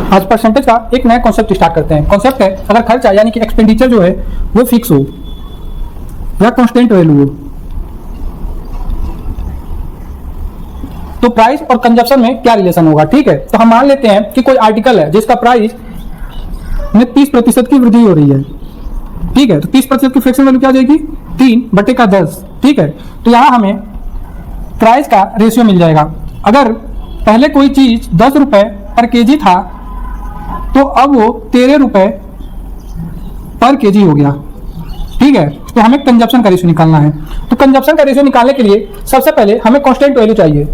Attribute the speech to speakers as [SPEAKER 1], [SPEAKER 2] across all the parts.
[SPEAKER 1] आज परसेंटेज का एक नया कॉन्सेप्ट स्टार्ट करते हैं। कॉन्सेप्ट है, अगर खर्चा यानी कि एक्सपेंडिचर जो है वो फिक्स हो या कांस्टेंट वैल्यू हो तो प्राइस और कंजप्शन में क्या रिलेशन होगा। ठीक है, तो हम मान लेते हैं कि कोई आर्टिकल है जिसका प्राइस में 30% की वृद्धि हो रही है। ठीक है, तो 30% की फ्रैक्शन वैल्यू क्या आ जाएगी, 3/10। ठीक है, तो यहां हमें प्राइस का रेशियो मिल जाएगा। अगर पहले कोई चीज 10 रुपए पर केजी था तो अब वो 13 रुपए पर केजी हो गया। ठीक है, तो हमें कंजप्शन का रेशियो निकालना है। तो कंजप्शन का रेशियो निकालने के लिए सबसे पहले हमें कांस्टेंट वैल्यू चाहिए।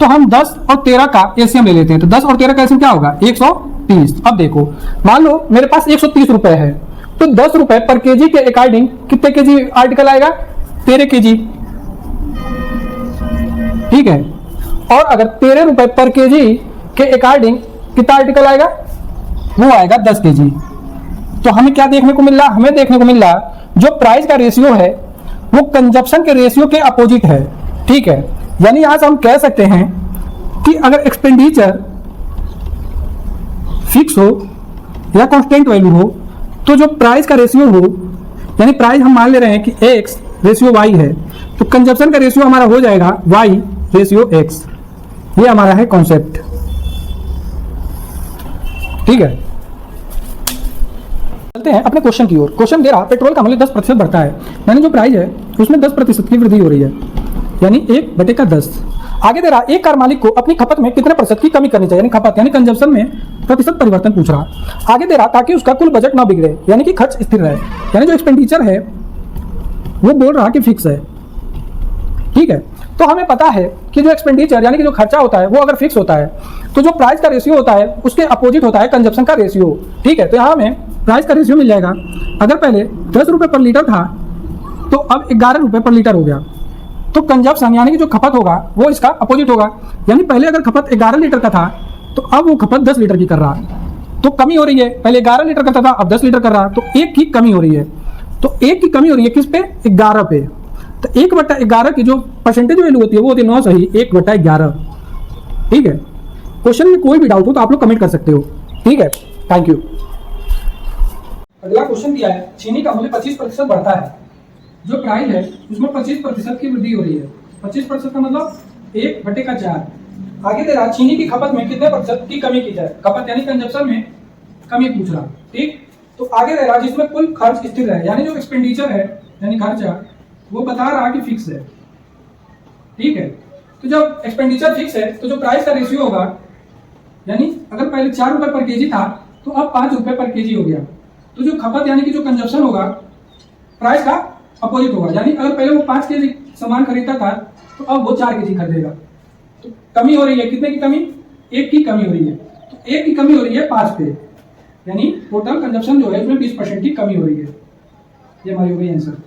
[SPEAKER 1] तो हम 10 और 13 का एलसीएम ले लेते हैं। तो 10 और 13 का एलसीएम क्या होगा, 130। अब देखो, मान लो मेरे पास 130 रुपए है, तो 10 रुपए पर केजी के अकॉर्डिंग कितने केजी आर्टिकल आएगा, 13 केजी। ठीक है, और अगर 13 रुपए पर केजी के अकॉर्डिंग कितना आर्टिकल आएगा, वो आएगा 10 केजी। तो हमें क्या देखने को मिल रहा, हमें देखने को मिल रहा जो प्राइस का रेशियो है वो कंजप्शन के रेशियो के अपोजिट है। ठीक है, यानी आज हम कह सकते हैं कि अगर एक्सपेंडिचर फिक्स हो या कांस्टेंट वैल्यू हो तो जो प्राइस का रेशियो हो, यानी प्राइस हम मान ले रहे हैं कि x रेशियो y है, तो कंजप्शन का रेशियो हमारा हो जाएगा y रेशियो x। ये हमारा है कॉन्सेप्ट। ठीक है, चलते हैं अपने क्वेश्चन की ओर। क्वेश्चन दे रहा पेट्रोल का मूल्य 10% बढ़ता है, यानी जो प्राइस है उसमें 10% की वृद्धि हो रही है, यानी 1/10। आगे दे रहा एक कार मालिक को अपनी खपत में कितने प्रतिशत की कमी करनी चाहिए, यानी खपत यानी कंजप्शन में प्रतिशत परिवर्तन पूछ रहा। आगे दे रहा ताकि उसका कुल बजट ना बिगड़े, यानी कि खर्च स्थिर रहे, यानी जो एक्सपेंडिचर है वो बोल रहा कि फिक्स है। ठीक है, तो हमें पता है कि जो एक्सपेंडिचर यानी कि जो खर्चा होता है वो अगर फिक्स होता है तो जो प्राइस का रेशियो होता है उसके अपोजिट होता है कंजप्शन का रेशियो। ठीक है, तो यहाँ हमें प्राइस का रेशियो मिल जाएगा। अगर पहले 10 रुपए पर लीटर था तो अब 11 रुपए पर लीटर हो गया, तो कंजप्शन यानी कि जो खपत होगा वो इसका अपोजिट होगा। यानी पहले अगर खपत 11 लीटर का था तो अब वो खपत 10 लीटर की कर रहा, तो कमी हो रही है। पहले 11 लीटर का था अब 10 लीटर कर रहा, तो 1 की कमी हो रही है। तो 1 की कमी हो रही है किस पे, 11 पे। तो 1/11 की जो परसेंटेज वैल्यू होती है वो होती है 9 सही 1/11। ठीक है, क्वेश्चन में कोई भी डाउट हो तो आप लोग कमेंट कर सकते हो। ठीक है, थैंक यू। अगला क्वेश्चन दिया है, चीनी का मूल्य 25% बढ़ता है, जो प्राइस है उसमें 25% की वृद्धि हो रही है। 25% का मतलब 1/4। आगे दे रहा चीनी की खपत में कितने प्रतिशत की कमी की जाए, खपत यानी कंजप्शन में कमी पूछ रहा। ठीक, तो आगे दे रहा जिसमें कुल खर्च स्थिर है, यानी जो एक्सपेंडिचर है यानी खर्चा वो बता रहा कि फिक्स है। ठीक है, तो जब एक्सपेंडिचर फिक्स है तो जो प्राइस का रेशियो होगा, यानी अगर पहले 4 रुपए पर केजी था तो अब 5 रुपए पर केजी हो गया, तो जो खपत यानी कि जो कंजप्शन होगा प्राइस का अपोजिट होगा। यानी अगर पहले वो 5 केजी सामान खरीदता था तो अब वो 4 केजी खरीदेगा। तो कमी हो रही है, कितने की कमी, 1 की कमी हो रही है। तो 1 की कमी हो रही है 5 पे, यानी टोटल कंजप्शन जो है उसमें 20% की कमी हो रही है। ये हमारी हो गई आंसर।